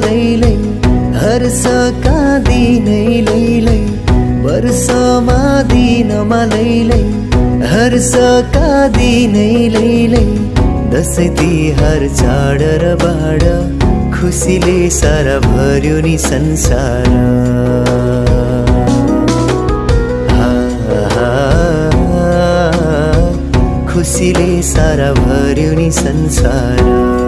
लैलै हर्षका दिनै लैलै वर्षमा दिनमा लैलै हर्षका दिनै लैलै दसैँ तिहार चाड र बाड खुसीले सारा भर्यो नि संसार खुसीले सारा भर्यो नि संसार